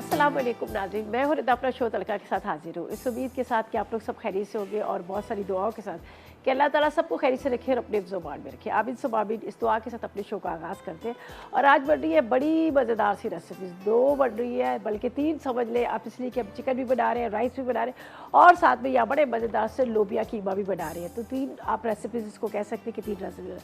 अस्सलाम वालेकुम नाज़रीन, मैं हूं रिदा अपना शो तड़का के साथ हाजिर हूँ। इस उम्मीद के साथ कि आप लोग सब खैरियत से होंगे और बहुत सारी दुआओं के साथ कि अल्लाह ताला सबको खैरियत से रखे और अपने ज़ुबान में रखे। आबिद सुबाबिन इस दुआ के साथ अपने शो का आगाज़ करते हैं। और आज बन रही है बड़ी मज़ेदार सी रेसिपीज़, 2 बन रही है बल्कि 3 समझ लें आप, इसलिए कि हम चिकन भी बना रहे हैं, राइस भी बना रहे हैं और साथ में यहाँ बड़े मज़ेदार से लोबिया कीमा भी बना रहे हैं। तो 3 आप रेसिपीज़ इसको कह सकते हैं कि 3 रेसिपी।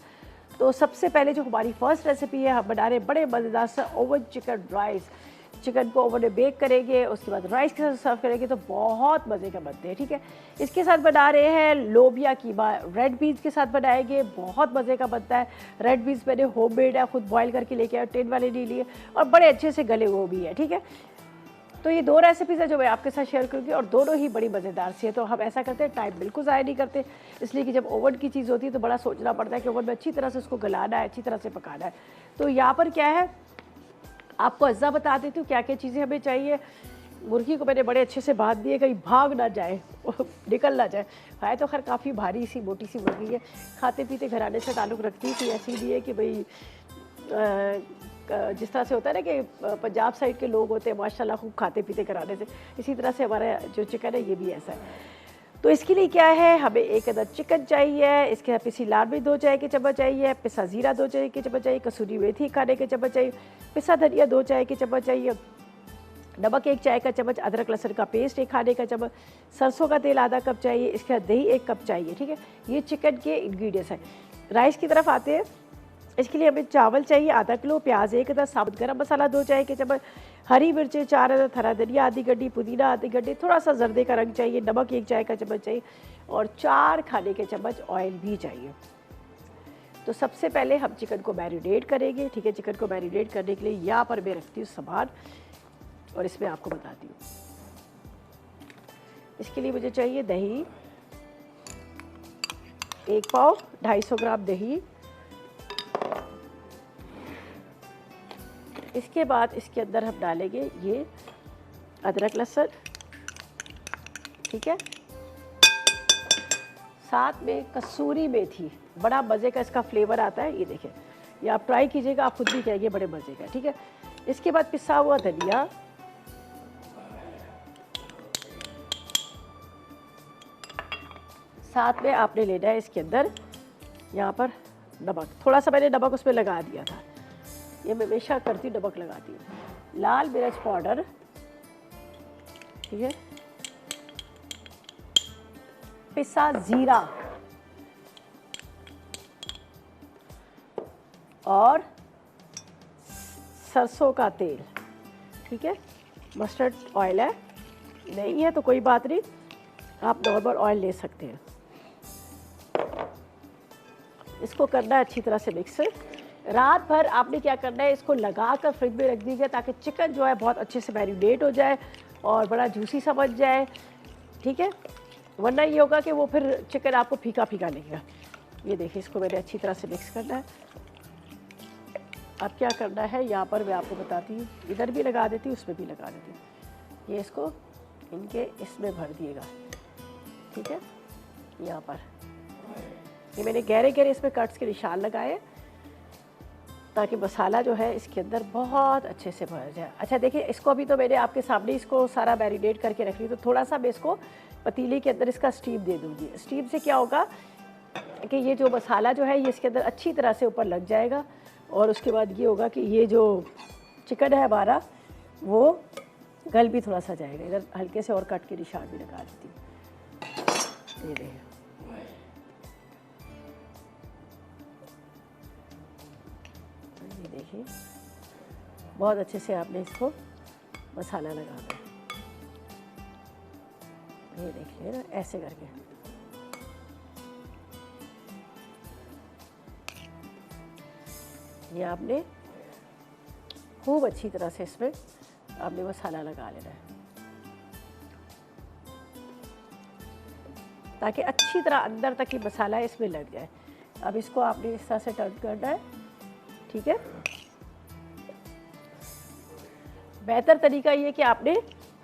तो सबसे पहले जो हमारी फर्स्ट रेसिपी है, हम बना रहे हैं बड़े मज़ेदार सा ओवन चिकन राइस। चिकन को ओवन में बेक करेंगे, उसके बाद राइस के साथ सर्व करेंगे तो बहुत मज़े का बनते हैं। ठीक है, इसके साथ बना रहे हैं लोबिया कीमा, रेड बीन्स के साथ बनाएंगे, बहुत मज़े का बनता है। रेड बीन्स मैंने होममेड है, खुद बॉईल करके लेके आए, टिन वाले नहीं लिए और बड़े अच्छे से गले हुए भी है। ठीक है, तो ये 2 रेसिपीज़ है जो मैं आपके साथ शेयर करूँगी और दोनों ही बड़ी मज़ेदार सी है। तो हम ऐसा करते हैं, टाइम बिल्कुल ज़ाया नहीं करते, इसलिए कि जब ओवन की चीज़ होती है तो बड़ा सोचना पड़ता है कि ओवन में अच्छी तरह से उसको गलाना है, अच्छी तरह से पकाना है। तो यहाँ पर क्या है, आपको अज्जा बता देती हूँ क्या क्या चीज़ें हमें चाहिए। मुर्गी को मैंने बड़े अच्छे से बांध दिए, कहीं भाग ना जाए निकल ना जाए। है तो खैर काफ़ी भारी सी मोटी सी मुर्गी है, खाते पीते घराने से ताल्लुक़ रखती थी, ऐसी भी है कि भाई जिस तरह से होता है ना कि पंजाब साइड के लोग होते हैं माशाल्लाह खूब खाते पीते घराने से, इसी तरह से हमारा जो चिकन है ये भी ऐसा है। तो इसके लिए क्या है, हमें 1 अदद चिकन चाहिए, इसके साथ पिसी लाल मिर्च 2 चाय के चम्मच चाहिए, पिसा ज़ीरा 2 चाय के चम्मच चाहिए, कसूरी मेथी खाने के चम्मच चाहिए, पिसा धनिया 2 चाय के चम्मच चाहिए, नमक 1 चाय का चम्मच, अदरक लहसुन का पेस्ट 1 खाने का चम्मच, सरसों का तेल आधा कप चाहिए, इसके साथ दही 1 कप चाहिए। ठीक है, ये चिकन के इंग्रेडिएंट्स हैं। राइस की तरफ आते हैं, इसके लिए हमें चावल चाहिए आधा किलो, प्याज 1 अदद, साबुत गरम मसाला 2 चाय के चम्मच, हरी मिर्चें 4 अदद, हरा धनिया आधी गड्डी, पुदीना आधी गड्डी, थोड़ा सा जर्दे का रंग चाहिए, नमक 1 चाय का चम्मच चाहिए और 4 खाने के चम्मच ऑयल भी चाहिए। तो सबसे पहले हम चिकन को मैरिनेट करेंगे। ठीक है, चिकन को मैरिनेट करने के लिए यहाँ पर मैं रखती हूँ सामान और इसमें आपको बताती हूँ। इसके लिए मुझे चाहिए दही 1 पाव, 250 ग्राम दही। इसके बाद इसके अंदर हम डालेंगे ये अदरक लहसुन। ठीक है, साथ में कसूरी मेथी, बड़ा मज़े का इसका फ्लेवर आता है, ये देखें, ये आप ट्राई कीजिएगा, आप खुद भी कहेंगे बड़े मज़े का। ठीक है, इसके बाद पिसा हुआ धनिया, साथ में आपने लेना है इसके अंदर यहाँ पर नमक, थोड़ा सा मैंने नमक उसमें लगा दिया था, ये मैं हमेशा करती हूँ, नमक लगाती हूँ। लाल मिर्च पाउडर, ठीक है, पिसा जीरा और सरसों का तेल। ठीक है, मस्टर्ड ऑयल है, नहीं है तो कोई बात नहीं, आप नॉर्मल ऑयल ले सकते हैं। इसको करना है अच्छी तरह से मिक्स। रात भर आपने क्या करना है, इसको लगा कर फ्रिज में रख दीजिए ताकि चिकन जो है बहुत अच्छे से मैरिनेट हो जाए और बड़ा जूसी सा बन जाए। ठीक है, वरना ये होगा कि वो फिर चिकन आपको फीका फीका लगेगा। ये देखिए, इसको मैंने अच्छी तरह से मिक्स करना है। अब क्या करना है, यहाँ पर मैं आपको बताती हूँ, इधर भी लगा देती हूँ, उसमें भी लगा देती हूँ। ये इसको इनके इसमें भर दिएगा। ठीक है, यहाँ पर ये मैंने गहरे गहरे इसमें कट्स के निशान लगाए ताकि मसाला जो है इसके अंदर बहुत अच्छे से भर जाए। अच्छा देखिए, इसको अभी तो मैंने आपके सामने इसको सारा मैरिनेट करके रख ली, तो थोड़ा सा मैं इसको पतीले के अंदर इसका स्टीम दे दूँगी। स्टीम से क्या होगा कि ये जो मसाला जो है ये इसके अंदर अच्छी तरह से ऊपर लग जाएगा और उसके बाद ये होगा कि ये जो चिकन है हमारा वो गल भी थोड़ा सा जाएगा। इधर हल्के से और कट के निशान भी लगा देती हूँ। ये देखिए, देखिए बहुत अच्छे से आपने इसको मसाला लगाना है। ये देखिए ना, ऐसे करके ये आपने खूब अच्छी तरह से इसमें आपने मसाला लगा लेना है ताकि अच्छी तरह अंदर तक ही मसाला इसमें लग जाए। अब इसको आपने इस तरह से टर्न करना है। ठीक है, बेहतर तरीका ये कि आपने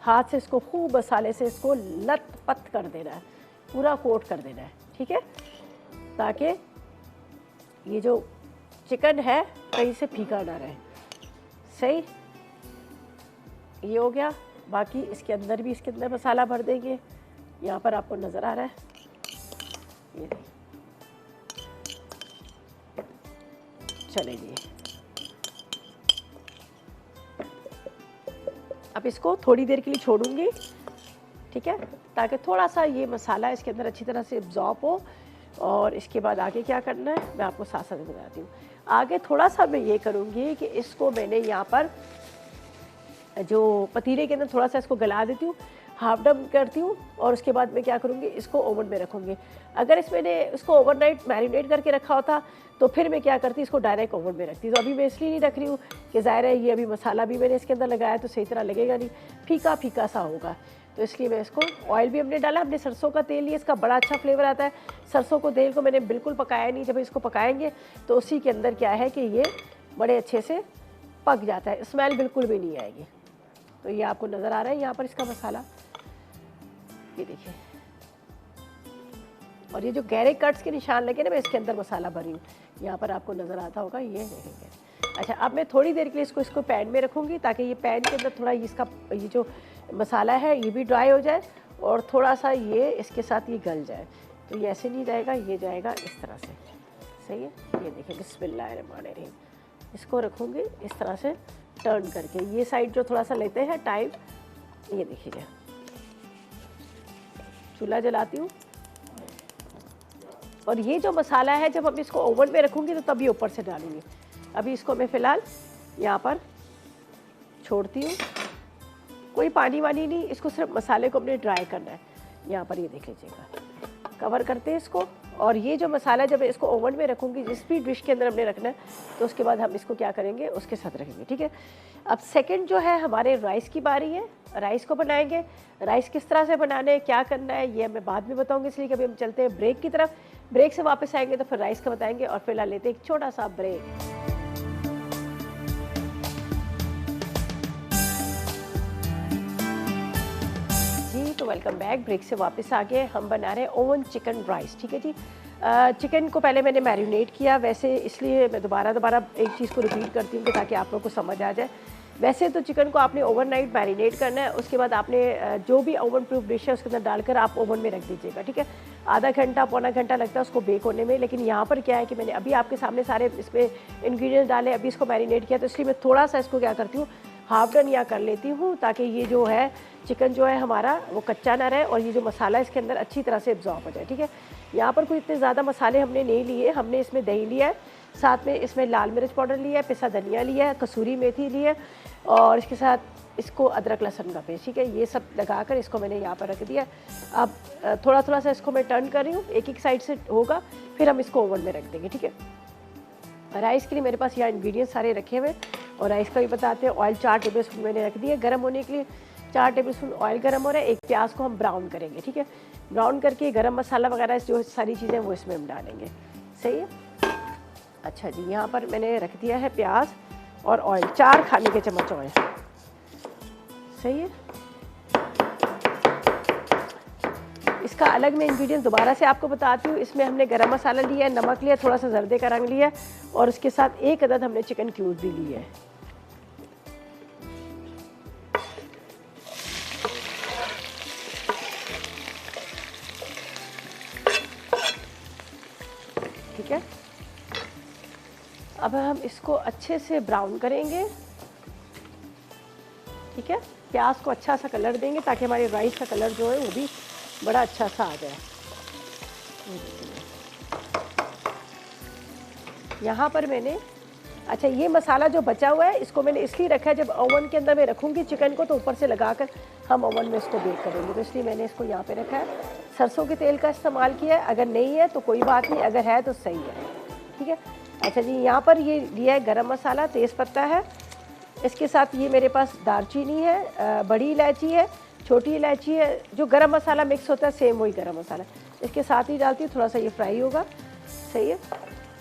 हाथ से इसको खूब मसाले से इसको लत पत कर देना है, पूरा कोट कर देना है। ठीक है, ताकि ये जो चिकन है कहीं से फीका ना रहे। सही, ये हो गया। बाकी इसके अंदर भी इसके अंदर मसाला भर देंगे। यहाँ पर आपको नज़र आ रहा है, ये देखिए। चलेंगे, अब इसको थोड़ी देर के लिए छोड़ूंगी, ठीक है, ताकि थोड़ा सा ये मसाला इसके अंदर अच्छी तरह से एब्जॉर्ब हो। और इसके बाद आगे क्या करना है मैं आपको साथ साथ बताती हूँ। आगे थोड़ा सा मैं ये करूँगी कि इसको मैंने यहाँ पर जो पतीले के अंदर थोड़ा सा इसको गला देती हूँ, हाफ डम करती हूँ, और उसके बाद मैं क्या करूँगी, इसको ओवन में रखूँगी। अगर मैंने इसको ओवरनाइट मैरिनेट करके रखा होता तो फिर मैं क्या करती, इसको डायरेक्ट ओवन में रखती। तो अभी मैं इसलिए नहीं रख रही हूँ कि ज़ाहिर है ये अभी मसाला भी मैंने इसके अंदर लगाया तो सही तरह लगेगा नहीं, फीका फीका सा होगा। तो इसलिए मैं इसको, ऑयल भी हमने डाला, हमने सरसों का तेल लिया, इसका बड़ा अच्छा फ्लेवर आता है। सरसों को तेल को मैंने बिल्कुल पकाया नहीं, जब इसको पकाएंगे तो उसी के अंदर क्या है कि ये बड़े अच्छे से पक जाता है, स्मेल बिल्कुल भी नहीं आएगी। तो ये आपको नज़र आ रहा है यहाँ पर इसका मसाला, ये देखिए। और ये जो गहरे कट्स के निशान लगे ना, मैं इसके अंदर मसाला भरी हूँ, यहाँ पर आपको नज़र आता होगा, ये देखेंगे। अच्छा, अब मैं थोड़ी देर के लिए इसको पैन में रखूँगी ताकि ये पैन के अंदर थोड़ा इसका ये जो मसाला है ये भी ड्राई हो जाए और थोड़ा सा ये इसके साथ ये गल जाए। तो ये ऐसे नहीं जाएगा, ये जाएगा इस तरह से, सही है। ये देखिए, बिस्मिल्लाहिर्रहमानिर्रहीम। इसको रखूँगी इस तरह से टर्न करके, ये साइड जो थोड़ा सा लेते हैं टाइम, ये देखिए। चूल्हा जलाती हूँ, और ये जो मसाला है जब हम इसको ओवन में रखूँगी तो तभी ऊपर से डालूँगी। अभी इसको मैं फ़िलहाल यहाँ पर छोड़ती हूँ, कोई पानी वानी नहीं, इसको सिर्फ मसाले को अपने ड्राई करना है। यहाँ पर ये देख लीजिएगा, कवर करते हैं इसको। और ये जो मसाला जब इसको ओवन में रखूँगी, जिस भी डिश के अंदर हमने रखना है, तो उसके बाद हम इसको क्या करेंगे, उसके साथ रखेंगे, ठीक है। अब सेकंड जो है हमारे राइस की बारी है, राइस को बनाएंगे। राइस किस तरह से बनाने, क्या करना है, ये मैं बाद में बताऊँगी, इसलिए कि अभी हम चलते हैं ब्रेक की तरफ। ब्रेक से वापस आएंगे तो फिर राइस का बताएंगे, और फिलहाल लेते हैं एक छोटा सा ब्रेक। तो वेलकम बैक। ब्रेक से वापस आ गए, हम बना रहे हैं ओवन चिकन राइस, ठीक है जी। चिकन को पहले मैंने मैरिनेट किया, वैसे इसलिए मैं दोबारा एक चीज़ को रिपीट करती हूँ ताकि आप लोग को समझ आ जाए। वैसे तो चिकन को आपने ओवरनाइट मैरिनेट करना है, उसके बाद आपने जो भी ओवन प्रूफ डिश है उसके अंदर डालकर आप ओवन में रख दीजिएगा, ठीक है। आधा घंटा पौना घंटा लगता है उसको बेक होने में, लेकिन यहाँ पर क्या है कि मैंने अभी आपके सामने सारे इसमें इंग्रेडिएंट्स डाले, अभी इसको मैरिनेट किया, तो इसलिए मैं थोड़ा सा इसको क्या करती हूँ, हाफ डन या कर लेती हूँ, ताकि ये जो है चिकन जो है हमारा वो कच्चा ना रहे और ये जो मसाला इसके अंदर अच्छी तरह से एब्जॉर्ब हो जाए, ठीक है। यहाँ पर कोई इतने ज़्यादा मसाले हमने नहीं लिए, हमने इसमें दही लिया है, साथ में इसमें लाल मिर्च पाउडर लिया है, पिसा धनिया लिया है, कसूरी मेथी ली है, और इसके साथ इसको अदरक लहसुन का पेस्ट, ठीक है। ये सब लगाकर इसको मैंने यहाँ पर रख दिया। अब थोड़ा थोड़ा सा इसको मैं टर्न कर रही हूँ, एक साइड से होगा, फिर हम इसको ओवन में रख देंगे, ठीक है। राइस के लिए मेरे पास यहाँ इंग्रेडिएंट्स सारे रखे हुए, और राइस का भी बताते हैं। ऑयल 4 टेबल स्पून मैंने रख दिया गर्म होने के लिए, 4 टेबल स्पून ऑयल गर्म हो रहा है। एक प्याज को हम ब्राउन करेंगे, ठीक है। ब्राउन करके गरम मसाला वगैरह जो सारी चीज़ें वो इसमें हम डालेंगे, सही है। अच्छा जी, यहाँ पर मैंने रख दिया है प्याज और ऑयल, 4 खाने के चम्मच ऑयल, सही है। इसका अलग मैं इंग्रेडिएंट्स दोबारा से आपको बताती हूँ। इसमें हमने गरम मसाला लिया है, नमक लिया, थोड़ा सा जर्दे का रंग लिया है, और उसके साथ 1 अदद हमने चिकन क्यूब भी लिए है। ठीक है, अब हम इसको अच्छे से ब्राउन करेंगे, ठीक है। प्याज को अच्छा सा कलर देंगे ताकि हमारे राइस का कलर जो है वो भी बड़ा अच्छा सा आ जाए। यहाँ पर मैंने, अच्छा ये मसाला जो बचा हुआ है इसको मैंने इसलिए रखा है, जब ओवन के अंदर मैं रखूँगी चिकन को तो ऊपर से लगाकर हम ओवन में इसको बेक करेंगे, तो इसलिए मैंने इसको यहाँ पे रखा है। सरसों के तेल का इस्तेमाल किया है, अगर नहीं है तो कोई बात नहीं, अगर है तो सही है, ठीक है। अच्छा जी, यहाँ पर ये लिया है गरम मसाला, तेज़पत्ता है, इसके साथ ये मेरे पास दालचीनी है, बड़ी इलायची है, छोटी इलायची है, जो गरम मसाला मिक्स होता है सेम वही गरम मसाला इसके साथ ही डालती हूँ। थोड़ा सा ये फ्राई होगा, सही है।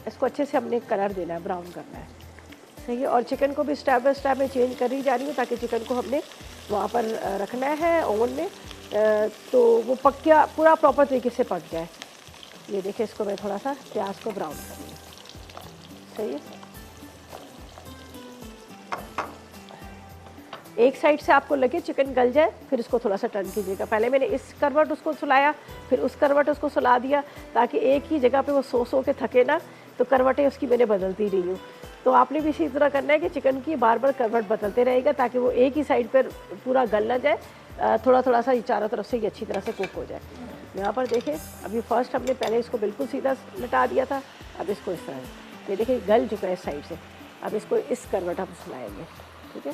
इसको अच्छे से हमने कलर देना है, ब्राउन करना है, सही है। और चिकन को भी स्टेप बाय स्टेप में चेंज कर ही जा रही हूँ ताकि चिकन को हमने वहाँ पर रखना है ओवन में, तो वो पक गया पूरा प्रॉपर तरीके से पक जाए। ये देखिए, इसको मैं थोड़ा सा प्याज को ब्राउन कर रही हूँ, सही है। एक साइड से आपको लगे चिकन गल जाए, फिर इसको थोड़ा सा टर्न कीजिएगा। पहले मैंने इस करवट उसको सुलाया, फिर उस करवट उसको सुला दिया, ताकि एक ही जगह पे वो सो के थके ना, तो करवटें उसकी मैंने बदलती रही हूँ। तो आपने भी इसी तरह करना है कि चिकन की बार बार करवट बदलते रहेगा, ताकि वो एक ही साइड पर पूरा गल ना जाए, थोड़ा थोड़ा सा चारों तरफ से ये अच्छी तरह से कुक हो जाए। यहाँ पर देखें, अभी फर्स्ट हमने पहले इसको बिल्कुल सीधा लटा दिया था, अब इसको इस तरह, ये देखिए गल चुका है इस साइड से। अब इसको इस करवट हम सुलाएंगे, ठीक है।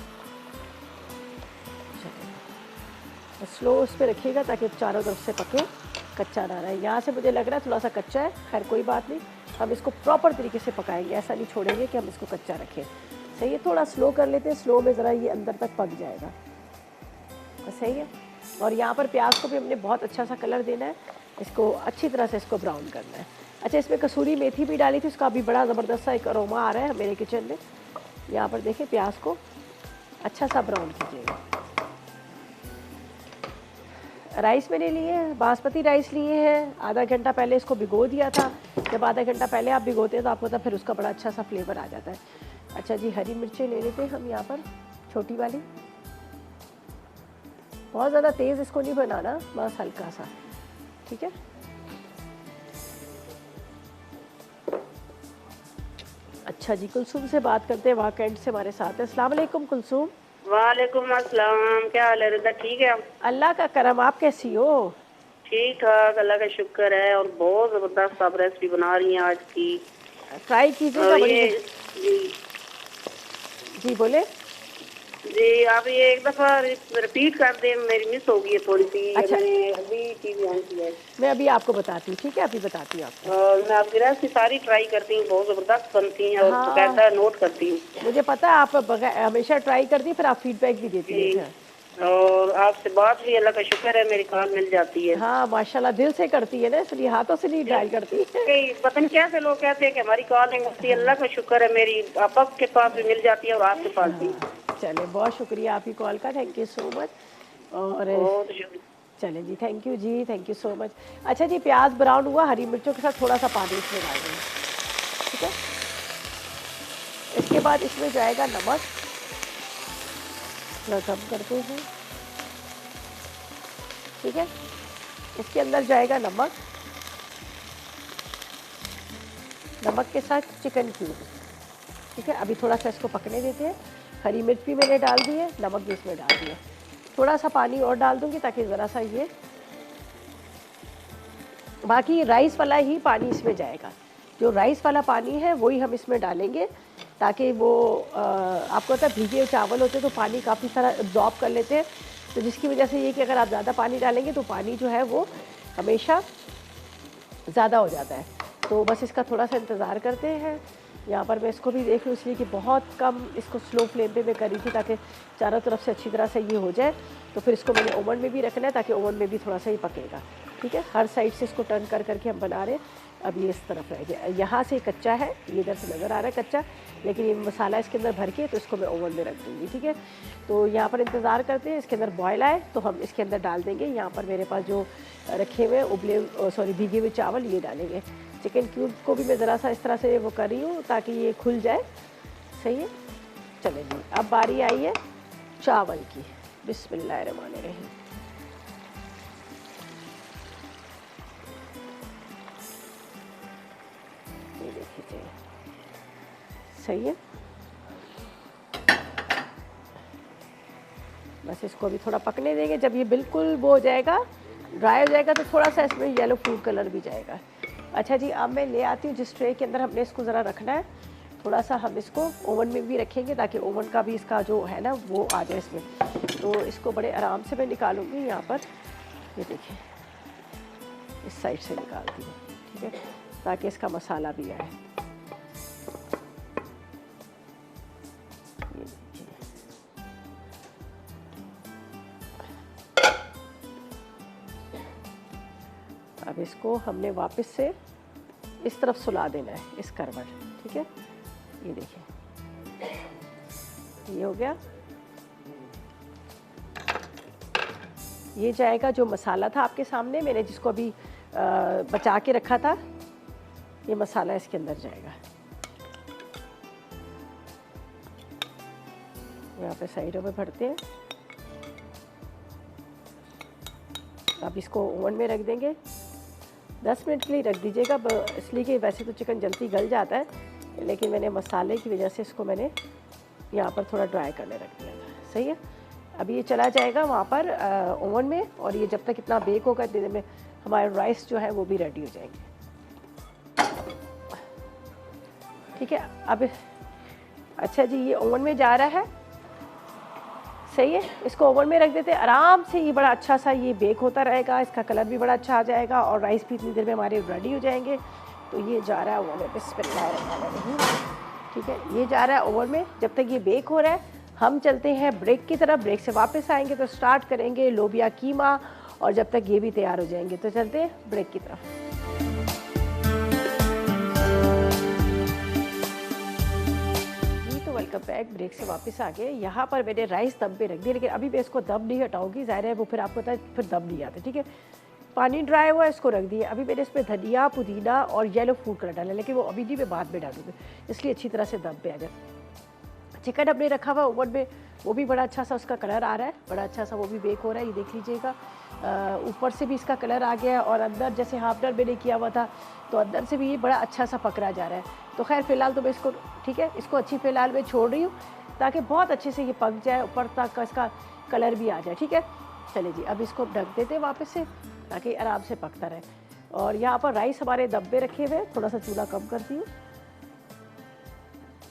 स्लो उस पर रखिएगा ताकि चारों तरफ से पके, कच्चा ना रहे। यहाँ से मुझे लग रहा है थोड़ा सा कच्चा है, खैर कोई बात नहीं, हम इसको प्रॉपर तरीके से पकाएंगे, ऐसा नहीं छोड़ेंगे कि हम इसको कच्चा रखें। सही है, थोड़ा स्लो कर लेते हैं, स्लो में ज़रा ये अंदर तक पक जाएगा। सही है। और यहाँ पर प्याज को भी हमने बहुत अच्छा सा कलर देना है, इसको अच्छी तरह से इसको ब्राउन करना है। अच्छा, इसमें कसूरी मेथी भी डाली थी, उसका अभी बड़ा ज़बरदस्त सा एक अरोमा आ रहा है मेरे किचन में। यहाँ पर देखिए प्याज को अच्छा सा ब्राउन कीजिएगा। राइस मैंने लिए हैं, बासमती राइस लिए हैं, आधा घंटा पहले इसको भिगो दिया था। जब आधा घंटा पहले आप भिगोते हैं तो आपको तब फिर उसका बड़ा अच्छा सा फ्लेवर आ जाता है। अच्छा जी, हरी मिर्चें ले लेते हैं हम यहाँ पर, छोटी वाली, बहुत ज़्यादा तेज़ इसको नहीं बनाना, बस हल्का सा, ठीक है। अच्छा जी, कुलसूम से बात करते हैं, वहाँ कैंट से हमारे साथ है। अस्सलाम वालेकुम कुलसूम। वालेकुम अस्सलाम, क्या हाल है रिदा? ठीक है, अल्लाह का करम, आप कैसी हो? ठीक ठाक, अल्लाह का शुक्र है। और बहुत जबरदस्त आप रेसिपी बना रही हैं आज की, ट्राई कीजिएगा। और ये जी बोले जी, आप ये एक दफा रिपीट कर दें, मेरी मिस हो गई है थोड़ी सी। अच्छा, मैंने अभी चीज ऑन की है, मैं अभी आपको बताती हूँ, ठीक है, अभी बताती हूँ आपको। और मैं आपकी रेसिपी सारी ट्राई करती हूँ, बहुत जबरदस्त बनती हैं और हाँ, बकायदा नोट करती हूँ। मुझे पता है आप हमेशा ट्राई करती हैं, फिर आप फीडबैक भी देती जी, हैं। और आपसे बात भी अल्लाह का शुक्र है मेरी कॉल मिल जाती है। हाँ माशाल्लाह, दिल से करती है ना, इसलिए हाथों से नहीं ट्राई करती। कई पता नहीं कैसे लोग कहते हैं कि हमारी कॉल नहीं होती। अल्लाह का शुक्र है मेरी आपा के पास भी मिल जाती है और आपके पास भी। चले, बहुत शुक्रिया आपकी कॉल का, थैंक यू सो मच। और बहुत शुक्रिया। चले जी, थैंक यू जी, थैंक यू सो मच। अच्छा जी, प्याज ब्राउन हुआ, हरी मिर्चों के साथ थोड़ा सा पानी इसमें डाल देंगे, ठीक है। इसके बाद इसमें जाएगा नमक, थोड़ा कम करते हैं, ठीक है। इसके अंदर जाएगा नमक, नमक के साथ चिकन क्यूब, ठीक है। अभी थोड़ा सा इसको पकने देते हैं। हरी मिर्च भी मैंने डाल दी है, नमक भी इसमें डाल दिया, थोड़ा सा पानी और डाल दूंगी ताकि ज़रा सा ये, बाकी राइस वाला ही पानी इसमें जाएगा, जो राइस वाला पानी है वही हम इसमें डालेंगे, ताकि वो आपको पता है भीगे चावल होते हैं तो पानी काफ़ी सारा एब्जॉर्ब कर लेते हैं, तो जिसकी वजह से ये कि अगर आप ज़्यादा पानी डालेंगे तो पानी जो है वो हमेशा ज़्यादा हो जाता है। तो बस इसका थोड़ा सा इंतज़ार करते हैं। यहाँ पर मैं इसको भी देख लूँ, इसलिए कि बहुत कम इसको स्लो फ्लेम पे मैं करी थी ताकि चारों तरफ से अच्छी तरह से ये हो जाए। तो फिर इसको मैंने ओवन में भी रखना है ताकि ओवन में भी थोड़ा सा ही पकेगा, ठीक है। हर साइड से इसको टर्न कर करके हम बना रहे हैं। अब ये इस तरफ रह गया, यहाँ से कच्चा है, ये इधर से नज़र आ रहा है कच्चा, लेकिन ये मसाला इसके अंदर भर के तो इसको मैं ओवन में रख दूँगी, ठीक है। तो यहाँ पर इंतज़ार करते हैं, इसके अंदर बॉयल आए तो हम इसके अंदर डाल देंगे। यहाँ पर मेरे पास जो रखे हुए उबले भीगे हुए चावल ये डालेंगे। चिकन क्यूब को भी मैं ज़रा सा इस तरह से वो कर रही हूँ ताकि ये खुल जाए, सही है। चलें जी, अब बारी आई है चावल की। बिस्मिल्लाहिर्रहमानिर्रहीम। ये देखिए, सही है। बस इसको अभी थोड़ा पकने देंगे, जब ये बिल्कुल वो हो जाएगा, ड्राई हो जाएगा, तो थोड़ा सा इसमें येलो फूड कलर भी जाएगा। अच्छा जी, अब मैं ले आती हूँ जिस ट्रे के अंदर हमने इसको ज़रा रखना है, थोड़ा सा हम इसको ओवन में भी रखेंगे ताकि ओवन का भी इसका जो है ना वो आ जाए इसमें। तो इसको बड़े आराम से मैं निकालूंगी। यहाँ पर ये देखिए, इस साइड से निकालती हूँ, ठीक है, ताकि इसका मसाला भी आए। ये देखिए, अब इसको हमने वापस से इस तरफ सुला देना है, इस करवट, ठीक है। ये देखिए, ये हो गया। ये जाएगा जो मसाला था आपके सामने, मैंने जिसको अभी बचा के रखा था, ये मसाला इसके अंदर जाएगा। यहाँ पे साइडों में भरते हैं। आप इसको ओवन में रख देंगे, 10 मिनट के लिए रख दीजिएगा, इसलिए कि वैसे तो चिकन जल्दी गल जाता है, लेकिन मैंने मसाले की वजह से इसको मैंने यहाँ पर थोड़ा ड्राई करने रख दिया था। सही है, अभी ये चला जाएगा वहाँ पर ओवन में, और ये जब तक इतना बेक होगा इतनी देर में हमारे राइस जो है वो भी रेडी हो जाएंगे। ठीक है, अब अच्छा जी ये ओवन में जा रहा है। सही है, इसको ओवन में रख देते हैं, आराम से ये बड़ा अच्छा सा ये बेक होता रहेगा, इसका कलर भी बड़ा अच्छा आ जाएगा और राइस भी इतनी देर में हमारे रेडी हो जाएंगे। तो ये जा रहा है ओवन में, बिस्मिल्लाहिर्रहमानिर्रहीम। ठीक है, ये जा रहा है ओवन में। जब तक ये बेक हो रहा है हम चलते हैं ब्रेक की तरफ। ब्रेक से वापस आएंगे तो स्टार्ट करेंगे लोबिया कीमा, और जब तक ये भी तैयार हो जाएंगे तो चलते हैं ब्रेक की तरफ। Welcome back. ब्रेक से वापस आ गए। यहाँ पर मैंने राइस दम पे रख दिया, लेकिन अभी मैं इसको दम नहीं हटाऊंगी, ज़ाहिर है वो फिर आपको पता है फिर दम नहीं आते। ठीक है, पानी ड्राई हुआ है, इसको रख दिया। अभी मैंने इसमें धनिया, पुदीना और येलो फूड कलर डाला, लेकिन वो अभी नहीं, मैं बाद में डालूंगी, इसलिए अच्छी तरह से दम पे आ जाए। चिकन हमने रखा हुआ ओवन में, वो भी बड़ा अच्छा सा उसका कलर आ रहा है, बड़ा अच्छा सा वो भी बेक हो रहा है, ये देख लीजिएगा। ऊपर से भी इसका कलर आ गया है, और अंदर जैसे हाफ डर मैंने किया हुआ था तो अंदर से भी ये बड़ा अच्छा सा पकड़ा जा रहा है। तो खैर फ़िलहाल तो मैं इसको, ठीक है, इसको अच्छी फ़िलहाल मैं छोड़ रही हूँ ताकि बहुत अच्छे से ये पक जाए, ऊपर तक का इसका कलर भी आ जाए। ठीक है, चलिए जी अब इसको ढक देते हैं वापस से ताकि आराम से पकता रहे। और यहाँ पर राइस हमारे दब्बे रखे हुए, थोड़ा सा चूल्हा कम करती हूँ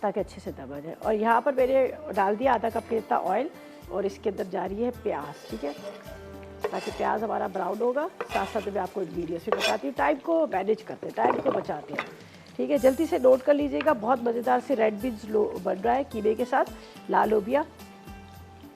ताकि अच्छे से दबा जाए। और यहाँ पर मैंने डाल दिया आधा कप जितना ऑयल, और इसके अंदर जा रही है प्याज। ठीक है, ताकि प्याज हमारा ब्राउन होगा। साथ साथ मैं आपको इंग्रीडियंट्स भी बताती हूँ, टाइम को मैनेज करते हैं, टाइम को बचाते हैं। ठीक है, जल्दी से नोट कर लीजिएगा। बहुत मज़ेदार से रेड बीन्स बन रहा है कीमे के साथ। लाल लोबिया,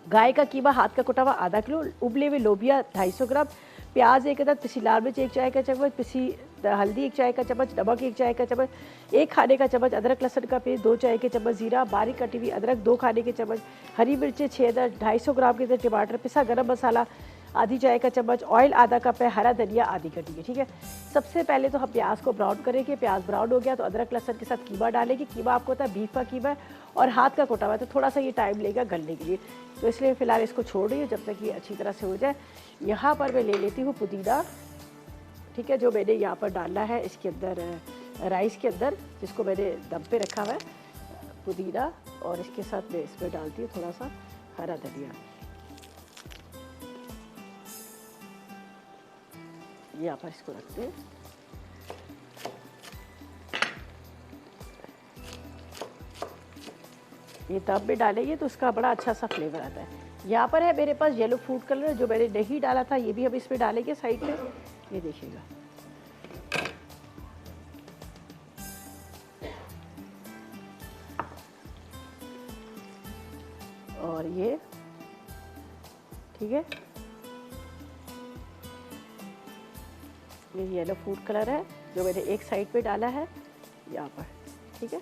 गाय का कीमा हाथ का कुटा हुआ आधा किलो, उबले हुए लोबिया 250 ग्राम, प्याज एक अदद, पिसी लाल मिर्च 1 चाय का चम्मच, पिसी हल्दी 1 चाय का चम्मच, नमक 1 चाय का चम्मच, 1 खाने का चम्मच अदरक लहसुन का पेस्ट, 2 चाय के चम्मच जीरा, बारीक कटी हुई अदरक 2 खाने के चम्मच, हरी मिर्चें 6 अदद, 250 ग्राम के अंदर टमाटर, पिसा गरम मसाला आधी चाय का चम्मच, ऑयल आधा कप है, हरा धनिया आधी कटी है। ठीक है, सबसे पहले तो हम प्याज को ब्राउन करेंगे। प्याज ब्राउन हो गया तो अदरक लहसुन के साथ कीमा डालेंगे। कीमा आपको पता है बीफ का कीमा है और हाथ का कोटा हुआ है, तो थोड़ा सा ये टाइम लेगा गलने के लिए, तो इसलिए फ़िलहाल इसको छोड़ रही हूँ जब तक ये अच्छी तरह से हो जाए। यहाँ पर मैं ले लेती हूँ पुदीना। ठीक है, जो मैंने यहाँ पर डालना है इसके अंदर राइस के अंदर, जिसको मैंने दम पे रखा हुआ है, पुदीना, और इसके साथ मैं इसमें डालती हूँ थोड़ा सा हरा धनिया। यहाँ पर इसको रखते हैं। ये दम में डालेंगे तो उसका बड़ा अच्छा सा फ्लेवर आता है। यहाँ पर है मेरे पास येलो फूड कलर, जो मैंने नहीं डाला था, ये भी हम इसमें डालेंगे साइड पे, ये देखिएगा। और ये ठीक है, ये येलो फूड कलर है जो मैंने एक साइड पे डाला है यहाँ पर। ठीक है,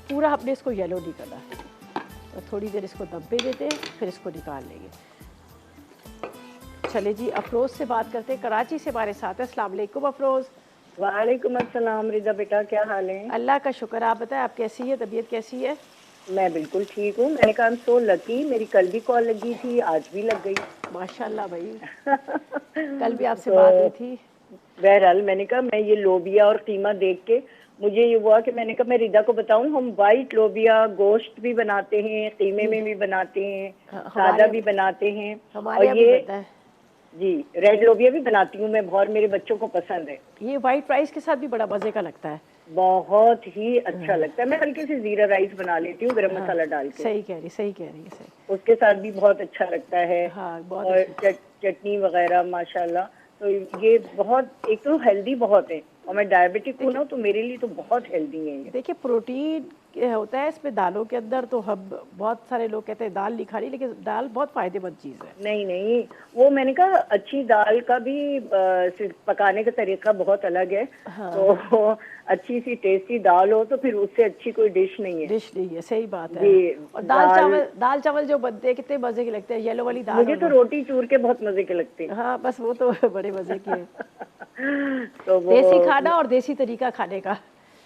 पूरा हमने इसको येलो नहीं करना है, तो थोड़ी देर इसको दम पे देते हैं, फिर इसको निकाल लेंगे। चले जी, अफरोज से बात करते हैं, कराची से हमारे साथ है। अस्सलाम वालेकुम अफरोज। वालेकुम अस्सलाम रिदा बेटा, क्या हाल है? अल्लाह का शुक्र, आप बताएं आप कैसी है, तबीयत कैसी है? मैं बिल्कुल ठीक हूँ। मैंने कहा सो लकी, मेरी कल भी कॉल लगी थी, आज भी लग गई। माशाल्लाह भाई कल भी आपसे बात हुई थी। बहरहाल मैंने कहा मैं ये लोबिया और कीमा देख के मुझे ये हुआ कि मैंने कहा मैं रिदा को बताऊं, हम वाइट लोबिया गोश्त भी बनाते हैं, कीमे में भी बनाते हैं, सादा भी बनाते हैं, हमारे और ये पता है जी रेड लोबिया भी बनाती हूँ मैं, बहुत मेरे बच्चों को पसंद है। ये वाइट राइस के साथ भी बड़ा मजे का लगता है, बहुत ही अच्छा लगता है। मैं हल्के से जीरा राइस बना लेती हूँ गरम मसाला डाल के। सही कह रही, सही कह रही है, सही। उसके साथ भी बहुत अच्छा लगता है। हाँ, बहुत और चटनी वगैरह माशाल्लाह। तो ये बहुत, एक तो हेल्दी बहुत है, और मैं डायबिटिक हूँ ना, तो मेरे लिए तो बहुत हेल्दी है ये। देखिए प्रोटीन होता है इसमें दालों के अंदर, तो हम बहुत सारे लोग कहते हैं दाल नहीं खानी, लेकिन दाल बहुत फायदेमंद चीज़ है। नहीं नहीं, वो मैंने कहा अच्छी दाल का भी पकाने का तरीका बहुत अलग है। हाँ। तो अच्छी सी टेस्टी दाल हो तो फिर उससे अच्छी कोई डिश नहीं है। डिश नहीं है, सही बात है। और दाल चावल जो बनते हैं कितने मजे के लगते हैं, येलो वाली दाल। मुझे तो रोटी चूर के बहुत मजे के लगते हैं। हाँ बस वो तो बड़े मजे के हैं। तो देसी खाना और देसी तरीका खाने का।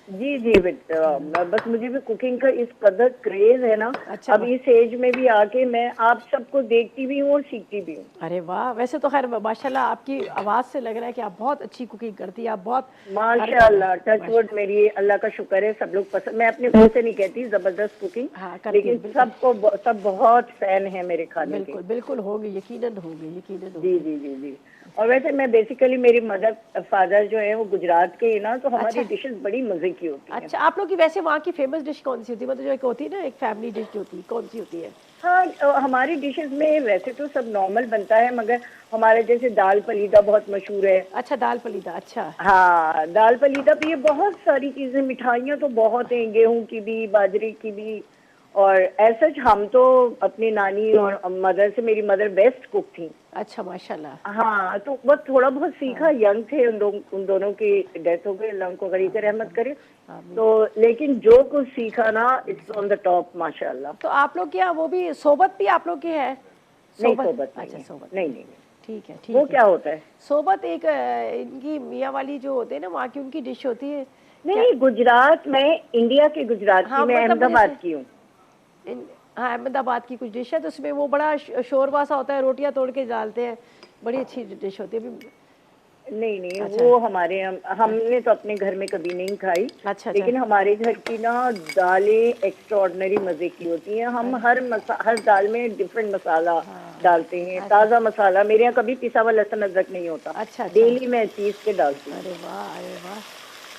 जी जी बस मुझे भी कुकिंग का इस कदर क्रेज है ना। अच्छा, अब इस एज में भी आके मैं आप सबको देखती भी हूँ और सीखती भी हूँ। अरे वाह! वैसे तो ख़ैर माशाल्लाह आपकी आवाज़ से लग रहा है कि आप बहुत अच्छी कुकिंग करती हैं, आप बहुत हर खाना माशाल्लाह, टच वुड, मेरी अल्लाह का शुक्र है, सब लोग पसंद, मैं अपने मुंह से नहीं कहती जबरदस्त कुकिंग, हाँ, करती लेकिन हैं, बिल्कुल। सब बहुत फैन है मेरे खाने के। बिल्कुल, बिल्कुल होंगे, यकीनन जी होंगे। जी जी जी। और वैसे मैं बेसिकली, मेरी मदर फादर जो है वो गुजरात के ही ना, तो हमारी अच्छा, डिशेस बड़ी मजे की होती हैं। अच्छा आप लोग की वैसे वहाँ की फ़ेमस डिश कौन-सी होती है? मतलब जो एक होती है ना एक फैमिली डिश जो होती है, कौन-सी होती है? हाँ, हमारी डिशेस में वैसे तो सब नॉर्मल बनता है, मगर हमारे जैसे दाल पलीदा बहुत मशहूर है। अच्छा दाल पलीदा, अच्छा। हाँ, दाल पलीदा भी, ये बहुत सारी चीजें, मिठाइयाँ तो बहुत हैं, गेहूं की भी, बाजरे की भी। और ऐसा हम तो अपनी नानी और मदर से, मेरी मदर बेस्ट कुक थी। अच्छा माशाल्लाह। हाँ, तो बस थोड़ा बहुत सीखा, हाँ, यंग थे, उन दोनों की डेथ हो गई, अल्लाह उनको गरीब हाँ, रहमत करे। आमीन। तो लेकिन जो कुछ सीखा ना, इट्स ऑन द टॉप माशाल्लाह। तो आप लोग के यहाँ वो भी सोबत भी आप लोग की है? नहीं, सोबत? सोबत नहीं अच्छा है। सोबत नहीं नहीं। नहीं नहीं। ठीक है, वो ठीक है। क्या होता है? सोबत एक इनकी मियाँ वाली जो होते हैं ना वहाँ की उनकी डिश होती है। क्या? नहीं, गुजरात में, इंडिया के गुजरात की, हाँ, मैं मतलब मुझे अहमदाबाद की हूँ। इन हाँ, अहमदाबाद की कुछ डिश है तो उसमें वो बड़ा शोरबा सा होता है, रोटियाँ तोड़ के डालते हैं, बड़ी अच्छी डिश होती है अभी। नहीं नहीं, अच्छा, वो हमारे हमने तो अपने घर में कभी नहीं खाई। अच्छा, अच्छा। लेकिन हमारे घर की ना दालें एक्स्ट्रॉर्डनरी मजे की होती हैं। हम हर दाल में डिफरेंट मसाला हाँ, डालते हैं, अच्छा, ताज़ा मसाला। मेरे यहाँ कभी पिसा हुआ लहसुन अदरक नहीं होता, अच्छा, अच्छा। डेली मैं पीस के डालती हूँ। अरे वाह! अरे वाह!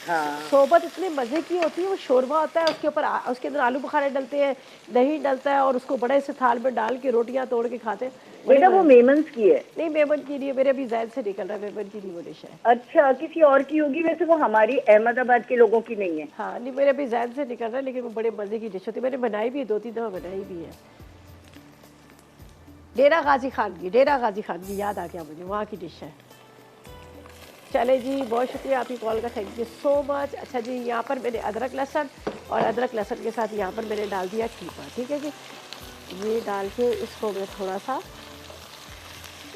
हाँ सोबत इतने मज़े की होती है, वो शोरबा होता है, उसके ऊपर उसके अंदर आलू बुखारे डलते हैं, दही डलता है और उसको बड़े से थाल में डाल के रोटियाँ तोड़ के खाते हैं, बड़े बेटा, वो मज़े। मेमन्स की है। नहीं मेमन की नहीं है, मेरे अभी ज़हन से निकल रहा है, मेमन की नहीं वो डिश है। अच्छा, किसी और की होगी, वैसे वो हमारी अहमदाबाद के लोगों की नहीं है। हाँ, नहीं मेरे अभी ज़हन से निकल रहा है, लेकिन वो बड़े मज़े की डिश होती है, मैंने बनाई भी है, 2-3 दफ़ा बनाई भी है। डेरा गाज़ी खान की याद आ गया मुझे, वहाँ की डिश है। चले जी, बहुत शुक्रिया आपकी कॉल का, थैंक यू सो मच। अच्छा जी, यहाँ पर मैंने अदरक लहसुन और अदरक लहसुन के साथ यहाँ पर मैंने डाल दिया कीमा, ठीक है जी। ये डाल के इसको मैं थोड़ा सा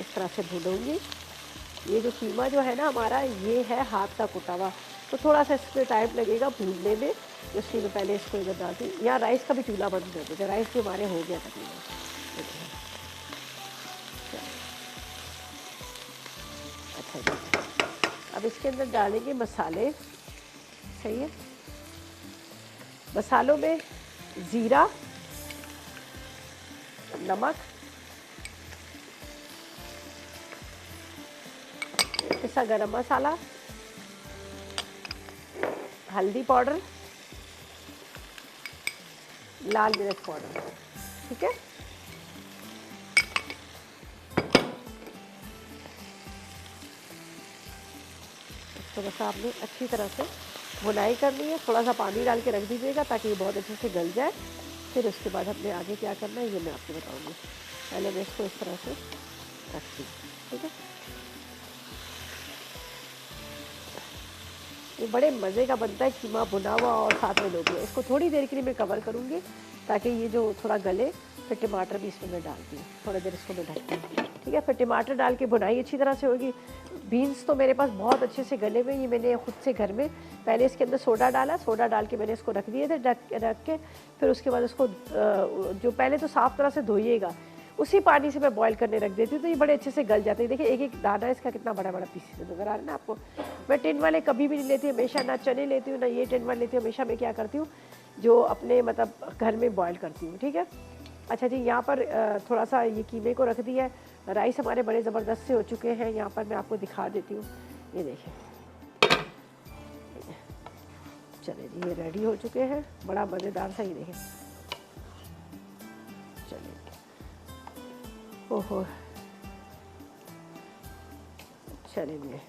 इस तरह से भूनूंगी। ये जो कीमा जो है ना हमारा, ये है हाथ का कुटा हुआ, तो थोड़ा सा इसमें टाइम लगेगा भूनने में, इसलिए मैं पहले इसको इधर डालती हूँ। यहाँ राइस का भी चूल्हा बंद कर देते, राइस भी हमारे हो गया तकरीबन। अच्छा जी, अब इसके अंदर डालेंगे मसाले, सही है। मसालों में ज़ीरा, नमक, पिसा गरम मसाला, हल्दी पाउडर, लाल मिर्च पाउडर, ठीक है। इसको बस आपने अच्छी तरह से भुनाई करनी है, थोड़ा सा पानी डाल के रख दीजिएगा ताकि ये बहुत अच्छे से गल जाए। फिर उसके बाद हमने आगे क्या करना है ये मैं आपको बताऊंगी। पहले मैं इसको इस तरह से रखती हूँ, ठीक है। ये बड़े मज़े का बनता है कीमा भुना हुआ और साथ में लोबिया। इसको थोड़ी देर के लिए मैं कवर करूँगी ताकि ये जो थोड़ा गले। फिर टमाटर भी इसमें मैं डालती हूँ, थोड़ी देर इसको मैं ढकती हूँ, ठीक है। फिर टमाटर डाल के भुनाई अच्छी तरह से होगी। बीन्स तो मेरे पास बहुत अच्छे से गले हुए, ये मैंने खुद से घर में पहले इसके अंदर सोडा डाला, सोडा डाल के मैंने इसको रख दिए थे रख के। फिर उसके बाद इसको जो पहले तो साफ़ तरह से धोइएगा, उसी पानी से मैं बॉईल करने रख देती हूँ, तो ये बड़े अच्छे से गल जाते हैं। देखिए एक एक दाना इसका कितना बड़ा बड़ा पीस नज़र आ रहा है ना आपको। मैं टिन वाले कभी भी नहीं लेती हमेशा, ना चने लेती हूँ ना ये टिन वाले लेती हूँ। हमेशा मैं क्या करती हूँ, जो अपने मतलब घर में बॉईल करती हूँ, ठीक है। अच्छा जी, यहाँ पर थोड़ा सा ये कीमे को रख दिया है। राइस हमारे बड़े ज़बरदस्त से हो चुके हैं, यहाँ पर मैं आपको दिखा देती हूँ, ये देखिए। चलिए जी, ये रेडी हो चुके हैं, बड़ा मज़ेदार सा, ये देखें। चलिए, ओहो, चलिए।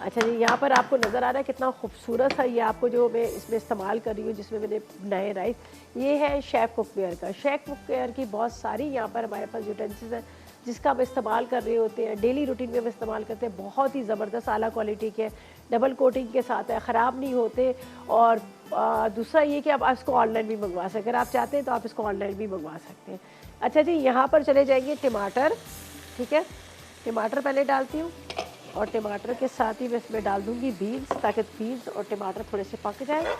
अच्छा जी, यहाँ पर आपको नज़र आ रहा है कितना खूबसूरत सा ये आपको जो मैं इसमें इस्तेमाल कर रही हूँ, जिसमें मैंने नए राइस, ये है शेफ़ कुकवेयर का। शेफ़ कुकवेयर की बहुत सारी यहाँ पर हमारे पास यूटेंसिल्स हैं जिसका हम इस्तेमाल कर रहे होते हैं, डेली रूटीन में हम इस्तेमाल करते हैं। बहुत ही ज़बरदस्त आला क्वालिटी के, डबल कोटिंग के साथ है, ख़राब नहीं होते। और दूसरा ये कि आप इसको ऑनलाइन भी मंगवा सकते हैं, अगर आप चाहते हैं तो आप इसको ऑनलाइन भी मंगवा सकते हैं। अच्छा जी, यहाँ पर चले जाएंगे टमाटर, ठीक है। टमाटर पहले डालती हूँ, और टमाटर के साथ ही मैं इसमें डाल दूँगी बीन्स, ताकि बीन्स और टमाटर थोड़े से पक जाए।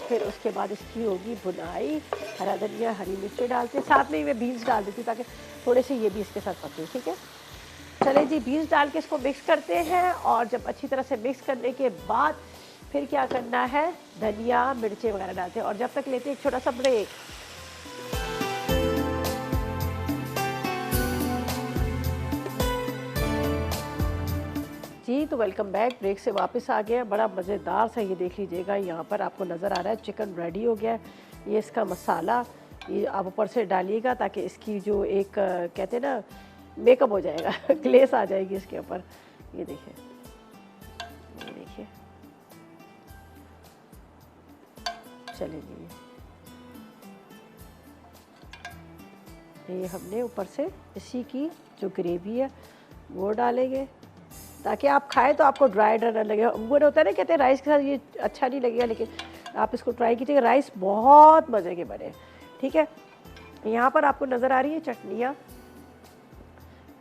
फिर उसके बाद इसकी होगी भुनाई। हरा धनिया, हरी मिर्ची डालते हैं, साथ में ही मैं बीन्स डाल देती हूँ ताकि थोड़े से ये भी इसके साथ पके। ठीक है, चले जी, बीन्स डाल के इसको मिक्स करते हैं। और जब अच्छी तरह से मिक्स करने के बाद फिर क्या करना है, धनिया मिर्ची वगैरह डालते हैं। और जब तक लेते हैं एक छोटा सा ब्रेक। जी तो वेलकम बैक, ब्रेक से वापस आ गया। बड़ा मज़ेदार सा ये देख लीजिएगा, यहाँ पर आपको नज़र आ रहा है चिकन रेडी हो गया है। ये इसका मसाला ये आप ऊपर से डालिएगा ताकि इसकी जो एक कहते हैं ना मेकअप हो जाएगा ग्लेस आ जाएगी इसके ऊपर। ये देखिए, ये देखिए, चलिए जी, ये हमने ऊपर से इसी की जो ग्रेवी है वो डालेंगे ताकि आप खाएं तो आपको ड्राई ड्राई लगे। वो होता है ना, कहते हैं राइस के साथ ये अच्छा नहीं लगेगा, लेकिन आप इसको ट्राई कीजिएगा, राइस बहुत मज़े के बने। ठीक है, यहाँ पर आपको नज़र आ रही है चटनियाँ,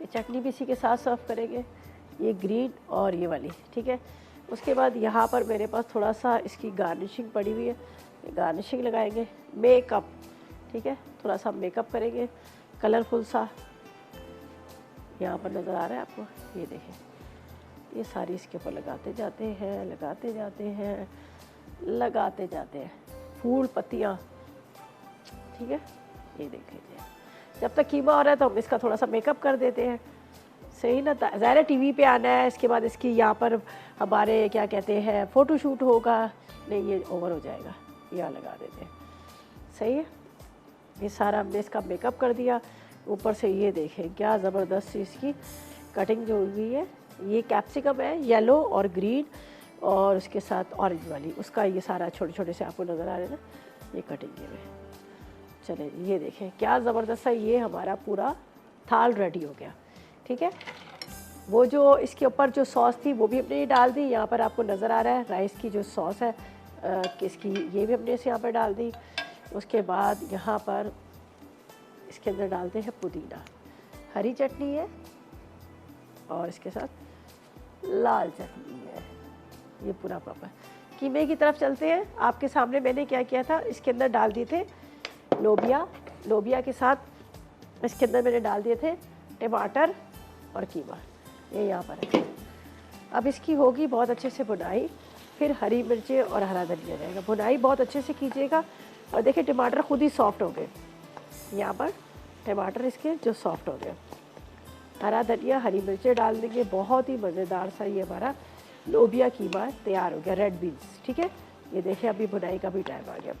ये चटनी भी इसी के साथ सर्व करेंगे, ये ग्रीन और ये वाली। ठीक है, उसके बाद यहाँ पर मेरे पास थोड़ा सा इसकी गार्निशिंग पड़ी हुई है, गार्निशिंग लगाएंगे। मेकअप, ठीक है, थोड़ा सा मेकअप करेंगे कलरफुल सा। यहाँ पर नज़र आ रहा है आपको, ये देखें, ये सारी इसके ऊपर लगाते जाते हैं, लगाते जाते हैं, लगाते जाते हैं, फूल पत्तियाँ। ठीक है, ये देख लीजिए। जब तक कीमा हो रहा है तो हम इसका थोड़ा सा मेकअप कर देते हैं, सही ना। ज़ाहिर टीवी पे आना है, इसके बाद इसकी यहाँ पर हमारे क्या कहते हैं फ़ोटो शूट होगा, नहीं ये ओवर हो जाएगा, यहाँ लगा देते हैं। सही है, ये सारा हमने इसका मेकअप कर दिया। ऊपर से ये देखें क्या ज़बरदस्त इसकी कटिंग जो हुई है। ये कैप्सिकम है येलो और ग्रीन, और उसके साथ ऑरेंज वाली, उसका ये सारा छोटे छोटे से आपको नज़र आ रहे हैं ना, ये कटिंग में। चले ये देखें क्या ज़बरदस्त है, ये हमारा पूरा थाल रेडी हो गया। ठीक है, वो जो इसके ऊपर जो सॉस थी वो भी हमने डाल दी। यहाँ पर आपको नज़र आ रहा है राइस की जो सॉस है किसकी, ये भी हमने इसे यहाँ पर डाल दी। उसके बाद यहाँ पर इसके अंदर डालते हैं पुदीना, हरी चटनी है और इसके साथ लाल चटनी है, ये पूरा प्रॉपर। कीमे की तरफ चलते हैं। आपके सामने मैंने क्या किया था, इसके अंदर डाल दिए थे लोबिया, लोबिया के साथ इसके अंदर मैंने डाल दिए थे टमाटर और कीमा, ये यहाँ पर है। अब इसकी होगी बहुत अच्छे से भुनाई, फिर हरी मिर्चें और हरा धनिया जाएगा। भुनाई बहुत अच्छे से कीजिएगा। और देखिए टमाटर खुद ही सॉफ्ट हो गए, यहाँ पर टमाटर इसके जो सॉफ्ट हो गए। हरा धनिया, हरी मिर्चें डाल देंगे। बहुत ही मज़ेदार सा ये हमारा लोबिया कीमा तैयार हो गया, रेड बीन्स। ठीक है, ये देखिए अभी भुनाई का भी टाइम आ गया।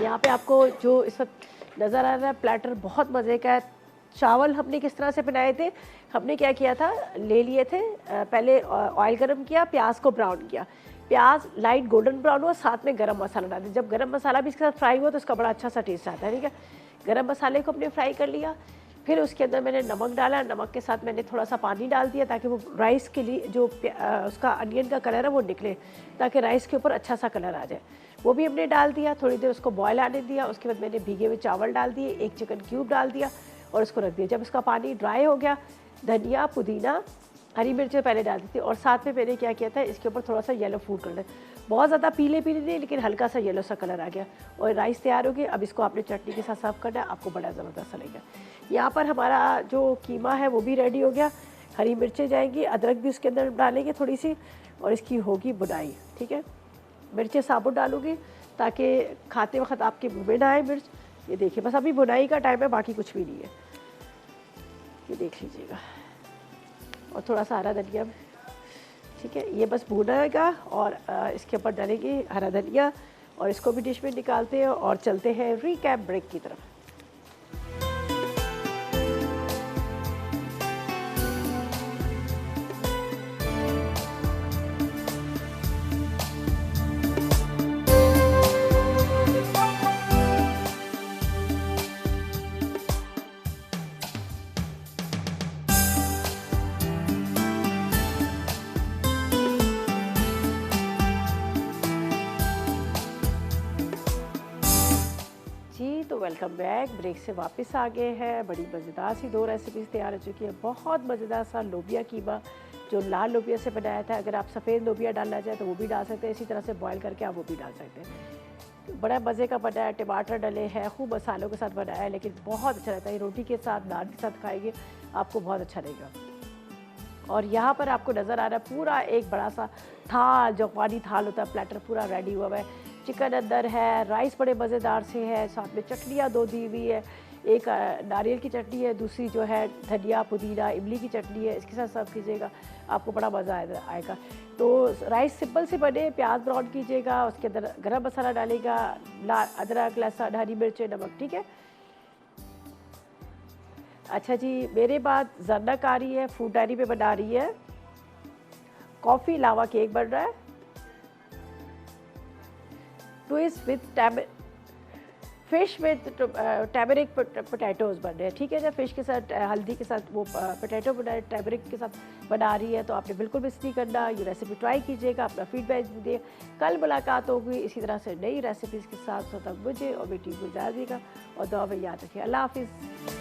यहाँ पे आपको जो इस वक्त नज़र आ रहा है प्लेटर बहुत मज़े का है। चावल हमने किस तरह से बनाए थे, हमने क्या किया था, ले लिए थे पहले ऑयल गरम किया, प्याज को ब्राउन किया, प्याज लाइट गोल्डन ब्राउन हुआ, साथ में गरम मसाला डाल दिया। जब गरम मसाला भी इसके साथ फ्राई हुआ तो उसका बड़ा अच्छा सा टेस्ट आता है। ठीक है, गरम मसाले को हमने फ्राई कर लिया, फिर उसके अंदर मैंने नमक डाला, नमक के साथ मैंने थोड़ा सा पानी डाल दिया ताकि वो राइस के लिए जो उसका अनियन का कलर है वो निकले, ताकि राइस के ऊपर अच्छा सा कलर आ जाए। वो भी हमने डाल दिया, थोड़ी देर उसको बॉयल आने दिया। उसके बाद मैंने भीगे हुए चावल डाल दिए, एक चिकन क्यूब डाल दिया और उसको रख दिया। जब उसका पानी ड्राई हो गया, धनिया, पुदीना, हरी मिर्चें पहले डाल दी थी, और साथ में मैंने क्या किया था, इसके ऊपर थोड़ा सा येलो फूड कलर, बहुत ज़्यादा पीले पीले नहीं लेकिन हल्का सा येलो सा कलर आ गया, और राइस तैयार हो गई। अब इसको आपने चटनी के साथ सर्व करना है, आपको बड़ा ज़बरदस्त लगेगा। यहाँ पर हमारा जो कीमा है वो भी रेडी हो गया। हरी मिर्चें जाएंगी, अदरक भी उसके अंदर डालेंगे थोड़ी सी, और इसकी होगी बुनाई। ठीक है, मिर्चें साबुत डालूंगी ताकि खाते वक्त आपके मुँह में ना आए मिर्च। ये देखिए बस अभी बुनाई का टाइम है, बाकी कुछ भी नहीं है, ये देख लीजिएगा। और थोड़ा सा हरा धनिया, ठीक है, ये बस भुनाएगा और इसके ऊपर डालेंगे हरा धनिया, और इसको भी डिश में निकालते हैं और चलते हैं रिकैप ब्रेक की तरफ। वेलकम बैक, ब्रेक से वापस आ गए हैं। बड़ी मज़ेदार सी दो रेसिपीज़ तैयार हो चुकी है। बहुत मज़ेदार सा लोबिया कीमा जो लाल लोबिया से बनाया था। अगर आप सफ़ेद लोबिया डालना चाहें तो वो भी डाल सकते हैं, इसी तरह से बॉयल करके आप वो भी डाल सकते हैं। बड़ा मज़े का बना है, टमाटर डले हैं, खूब मसालों के साथ बनाया है, लेकिन बहुत अच्छा रहता है। रोटी के साथ, नान के साथ खाएंगे आपको बहुत अच्छा लगेगा। और यहाँ पर आपको नज़र आ रहा है पूरा एक बड़ा सा थाल, जो पानी थाल होता है, प्लेटर पूरा रेडी हुआ है। चिकन अंदर है, राइस बड़े मज़ेदार से है, साथ में चटनियाँ दो दी हुई है। एक नारियल की चटनी है, दूसरी जो है धनिया पुदीना इमली की चटनी है। इसके साथ सर्व कीजिएगा, आपको बड़ा मज़ा आएगा। तो राइस सिंपल से बने, प्याज ब्राउन कीजिएगा, उसके अंदर गरम मसाला डालेगा, अदरक लहसुन हरी मिर्च नमक, ठीक है। अच्छा जी, मेरे बाद जरनक आ रही है, फूड डायरी पे बना रही है कॉफ़ी लावा केक बन रहा है, twist with fish with turmeric potatoes बन रहे हैं, ठीक है। जब फिश के साथ हल्दी के साथ वो पोटैटो बना टैमरिक के साथ बना रही है, तो आपने बिल्कुल मिस नहीं करना। ये रेसिपी ट्राई कीजिएगा, अपना फीडबैक दीजिए। कल मुलाकात होगी इसी तरह से नई रेसिपीज़ के साथ। तब मुझे और बेटी को इजाज़त दीजिएगा और दुआ में याद रखिए। अल्लाह हाफिज़।